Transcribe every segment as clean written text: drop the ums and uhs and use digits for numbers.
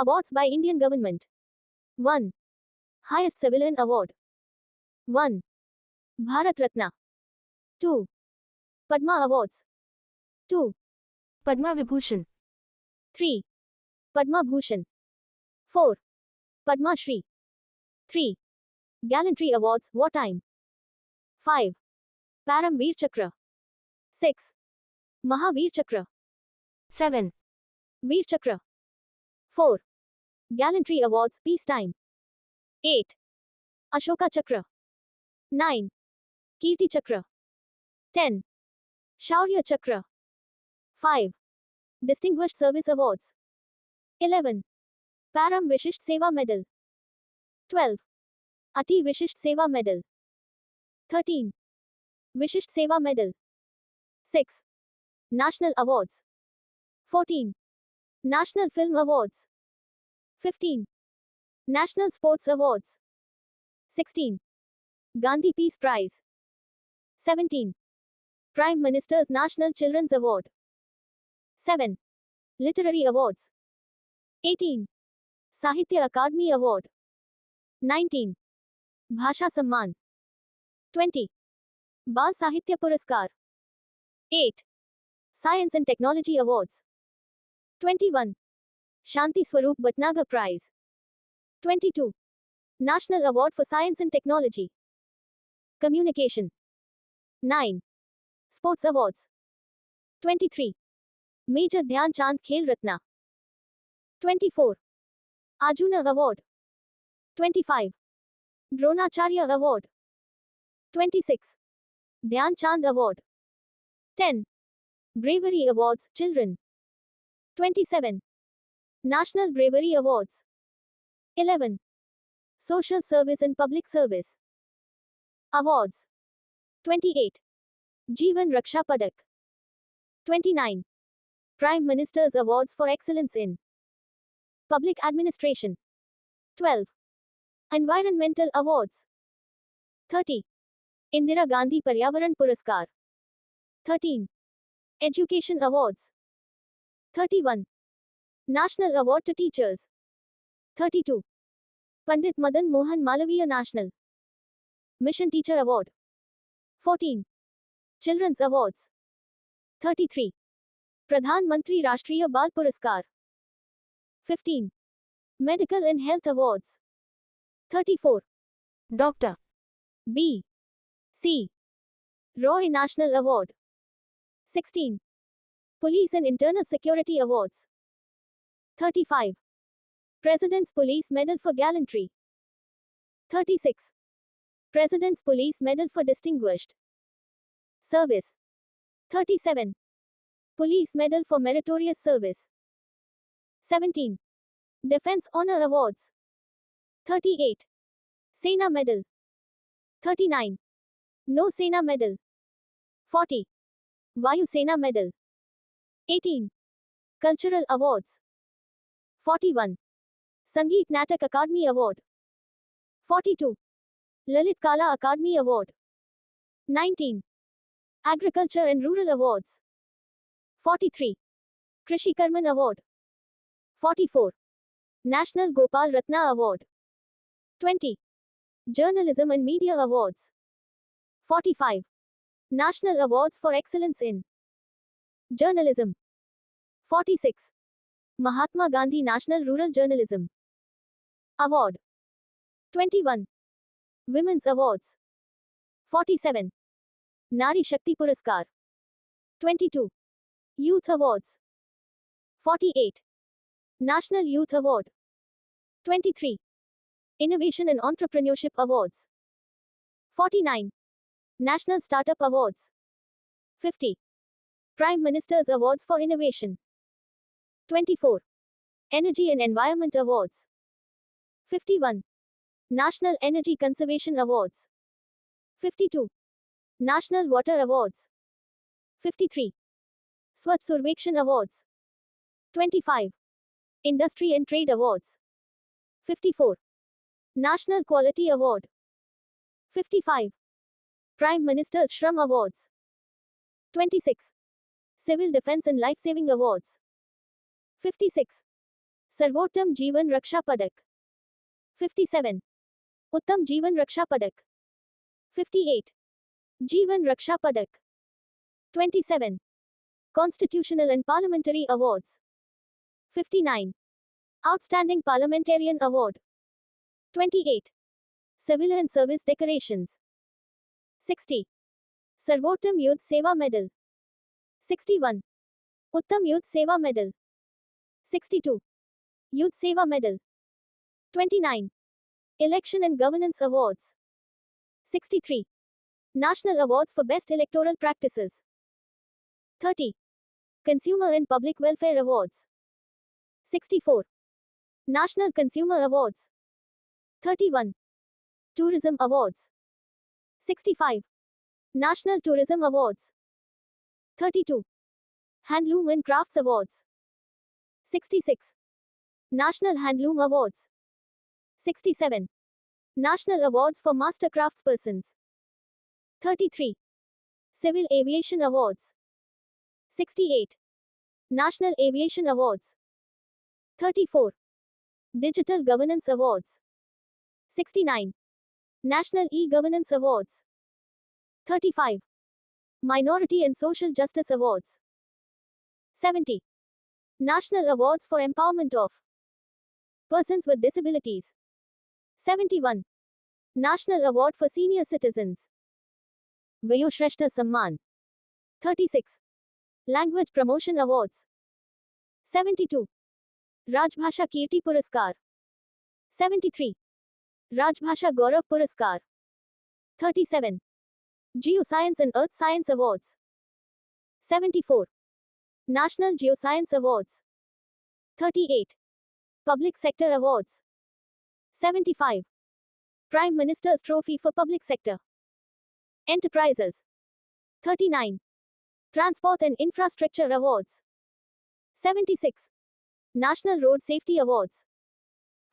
Awards by Indian government. 1. Highest Civilian Award. 1. Bharat Ratna. 2. Padma Awards. 2. Padma Vibhushan. 3. Padma Bhushan. 4. Padma Shri. 3. Gallantry Awards, Wartime. 5. Param Veer Chakra. 6. Mahavir Chakra. 7. Veer Chakra. 4. Gallantry Awards, Peacetime. 8. Ashoka Chakra. 9. Kirti Chakra. 10. Shaurya Chakra. 5. Distinguished Service Awards. 11. Param Vishisht Seva Medal. 12. Ati Vishisht Seva Medal. 13. Vishisht Seva Medal. 6. National Awards. 14. National Film Awards. 15. National Sports Awards. 16. Gandhi Peace Prize. 17. Prime Minister's National Children's Award. 7. Literary Awards. 18. Sahitya Akademi Award. 19. Bhasha Samman. 20. Bal Sahitya Puraskar. 8. Science and Technology Awards. 21. Shanti Swarup Bhatnagar Prize. 22. National Award for Science and Technology. Communication. 9. Sports Awards. 23. Major Dhyan Chand Khel Ratna. 24. Arjuna Award. 25. Dronacharya Award. 26. Dhyan Chand Award. 10. Bravery Awards, Children. 27. National Bravery Awards. 11. Social Service and Public Service Awards. 28. Jeevan Raksha Padak. 29. Prime Minister's Awards for Excellence in Public Administration. 12. Environmental Awards. 30. Indira Gandhi Paryavaran Puraskar. 13. Education Awards. 31. National Award to Teachers. 32. Pandit Madan Mohan Malaviya National Mission Teacher Award. 14. Children's Awards. 33. Pradhan Mantri Rashtriya Bal Puraskar. 15. Medical and Health Awards. 34. Dr. B. C. Roy National Award. 16. Police and Internal Security Awards. 35. President's Police Medal for Gallantry. 36. President's Police Medal for Distinguished Service. 37. Police Medal for Meritorious Service. 17. Defense Honor Awards. 38. Sena Medal. 39. No Sena Medal. 40. Vayu Sena Medal. 18. Cultural Awards. 41. Sangeet Natak Akademi Award. 42. Lalit Kala Akademi Award. 19. Agriculture and Rural Awards. 43. Krishi Karman Award. 44. National Gopal Ratna Award. 20. Journalism and Media Awards. 45. National Awards for Excellence in Journalism. 46. Mahatma Gandhi National Rural Journalism Award. 21. Women's Awards. 47. Nari Shakti Puraskar. 22. Youth Awards. 48. National Youth Award. 23. Innovation and Entrepreneurship Awards. 49. National Startup Awards. 50. Prime Minister's Awards for Innovation. 24. Energy and Environment Awards. 51. National Energy Conservation Awards. 52. National Water Awards. 53. Swachh Survekshan Awards. 25. Industry and Trade Awards. 54. National Quality Award. 55. Prime Minister's Shram Awards. 26. Civil Defense and Life Saving Awards. 56. सर्वोत्तम जीवन रक्षा पदक 57 उत्तम जीवन रक्षा पदक 58 जीवन रक्षा पदक 27 Constitutional and Parliamentary Awards 59 Outstanding Parliamentarian Award 28 Civilian Service Decorations 60 Sarvottam Youth Seva Medal 61 Uttam Youth Seva Medal 62 Youth Seva Medal 29 Election and Governance Awards 63 National Awards for Best Electoral Practices 30 Consumer and Public Welfare Awards 64 National Consumer Awards 31 Tourism Awards 65 National Tourism Awards 32 Handloom and Crafts Awards 66 National Handloom Awards 67 National Awards for Master Craftspersons 33 Civil Aviation Awards 68 National Aviation Awards 34 Digital Governance Awards 69 National E-Governance Awards 35 Minority and Social Justice Awards 70 National Awards for Empowerment of Persons with Disabilities 71 National Award for Senior Citizens Vayoshreshta Samman 36 Language Promotion Awards 72 Rajbhasha Kirti Puraskar 73 Rajbhasha Gaurav Puraskar 37 Geoscience and Earth Science Awards 74 National Geoscience Awards 38 Public Sector Awards 75 Prime Minister's Trophy for Public Sector Enterprises 39 Transport and Infrastructure Awards 76 National Road Safety Awards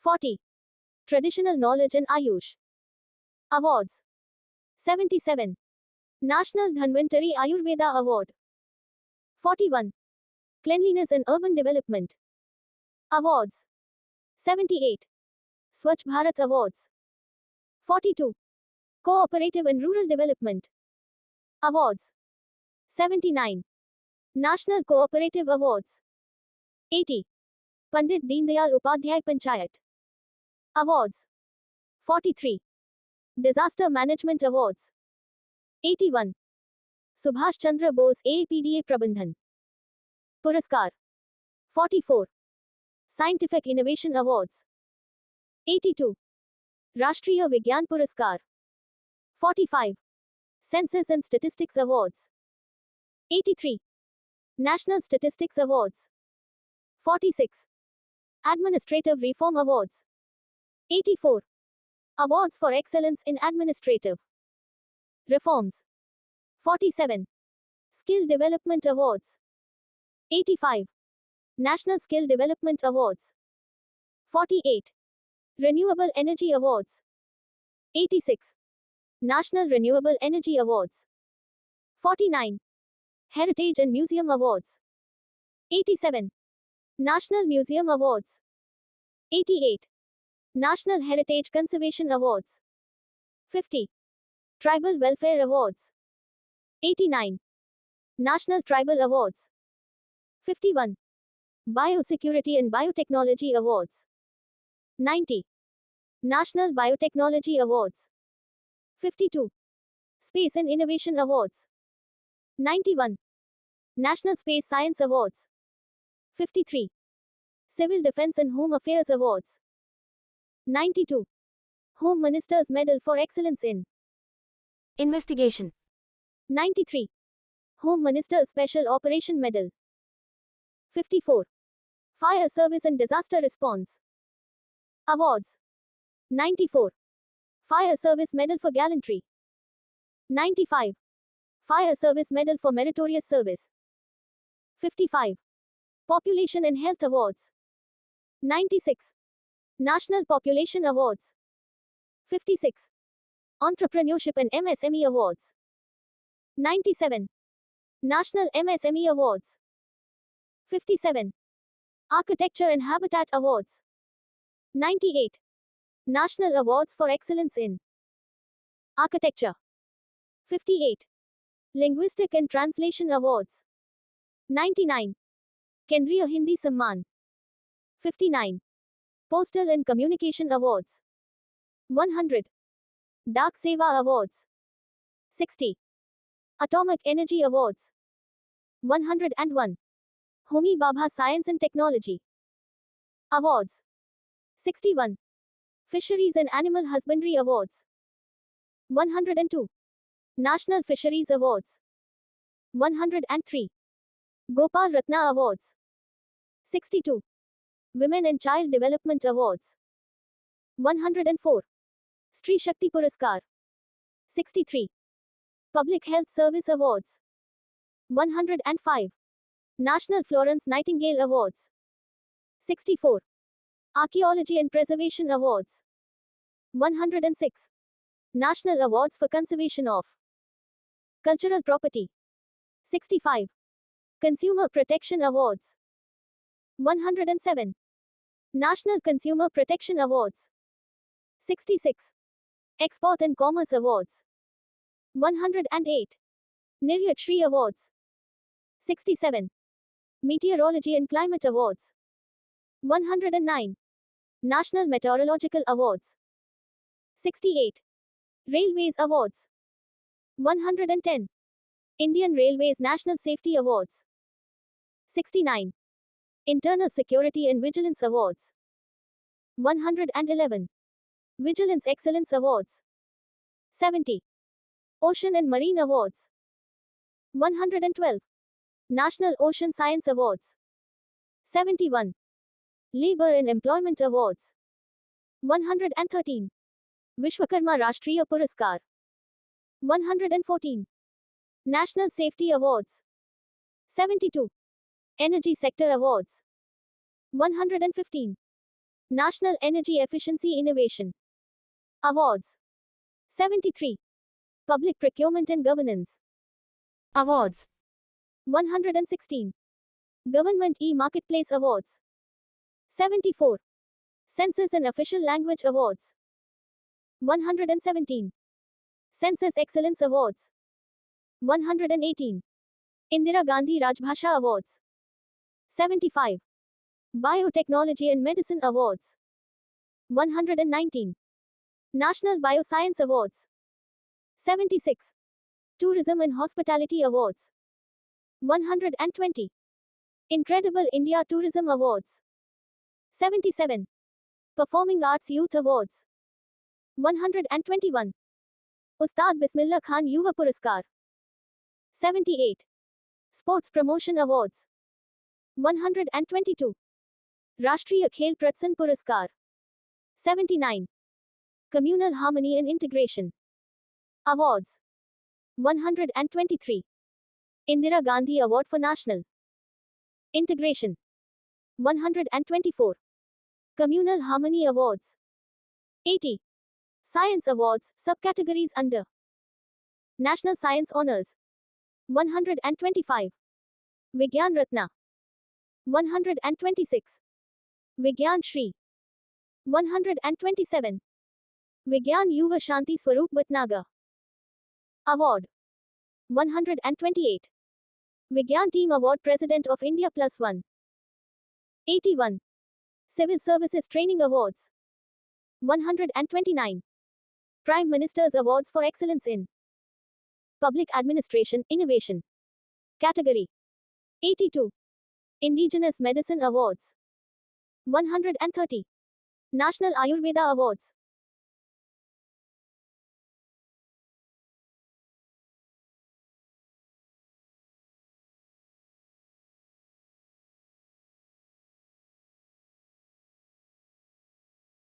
40 Traditional Knowledge and Ayush Awards 77 National Dhanvantari Ayurveda Award 41 Cleanliness and Urban Development Awards 78 Swachh Bharat Awards 42 Cooperative and Rural Development Awards 79 National Cooperative Awards 80 Pandit Deendayal Upadhyay Panchayat Awards 43 Disaster Management Awards 81 Subhash Chandra Bose AAPDA Prabandhan Puraskar 44 Scientific Innovation Awards 82 Rashtriya Vigyan Puraskar 45 Census and Statistics Awards 83 National Statistics Awards 46 Administrative Reform Awards 84 Awards for Excellence in Administrative Reforms 47 Skill Development Awards 85 National Skill Development Awards 48 Renewable Energy Awards 86 National Renewable Energy Awards 49 Heritage and Museum Awards 87 National Museum Awards 88 National Heritage Conservation Awards 50 Tribal Welfare Awards 89 National Tribal Awards 51 Biosecurity and Biotechnology Awards 90 National Biotechnology Awards 52 Space and Innovation Awards 91 National Space Science Awards 53 Civil Defense and Home Affairs Awards 92 Home Minister's Medal for Excellence in Investigation 93 Home Minister's Special Operation Medal 54 Fire Service and Disaster Response Awards 94 Fire Service Medal for Gallantry 95 Fire Service Medal for Meritorious Service 55 Population and Health Awards 96 National Population Awards 56 Entrepreneurship and MSME Awards 97 National MSME Awards 57 Architecture and Habitat Awards. 98. National Awards for Excellence in Architecture. 58. Linguistic and Translation Awards. 99. Kendriya Hindi Samman. 59. Postal and Communication Awards. 100. Dak Seva Awards. 60. Atomic Energy Awards. 101. Homi Bhabha Science and Technology Awards. 61. Fisheries and Animal Husbandry Awards. 102. National Fisheries Awards. 103. Gopal Ratna Awards. 62. Women and Child Development Awards. 104. Stree Shakti Puraskar. 63. Public Health Service Awards. 105. National Florence Nightingale Awards. 64. Archaeology and Preservation Awards. 106. National Awards for Conservation of Cultural Property. 65. Consumer Protection Awards. 107. National Consumer Protection Awards. 66. Export and Commerce Awards. 108. Niryat Shri Awards. 67. Meteorology and Climate Awards. 109. National Meteorological Awards. 68. Railways Awards. 110. Indian Railways National Safety Awards. 69. Internal Security and Vigilance Awards. 111. Vigilance Excellence Awards. 70. Ocean and Marine Awards. 112. National Ocean Science Awards. 71. Labor and Employment Awards. 113. Vishwakarma Rashtriya Puraskar. 114. National Safety Awards. 72. Energy Sector Awards. 115. National Energy Efficiency Innovation Awards. 73. Public Procurement and Governance Awards. 116. Government E-Marketplace Awards. 74. Census and Official Language Awards. 117. Census Excellence Awards. 118. Indira Gandhi Rajbhasha Awards. 75. Biotechnology and Medicine Awards. 119. National Bioscience Awards. 76. Tourism and Hospitality Awards. 120. Incredible India Tourism Awards. 77. Performing Arts Youth Awards. 121. Ustad Bismillah Khan Yuva Puraskar. 78. Sports Promotion Awards. 122. Rashtriya Khel Pratsan Puraskar. 79. Communal Harmony and Integration Awards. 123. Indira Gandhi Award for National Integration. 124. Communal Harmony Awards. 80. Science Awards, subcategories under National Science Honors. 125. Vigyan Ratna. 126. Vigyan Shri. 127. Vigyan Yuva Shanti Swarup Bhatnagar Award. 128. Vigyan Team Award President of India +1. 81. Civil Services Training Awards. 129. Prime Minister's Awards for Excellence in Public Administration, Innovation Category. 82. Indigenous Medicine Awards. 130. National Ayurveda Awards.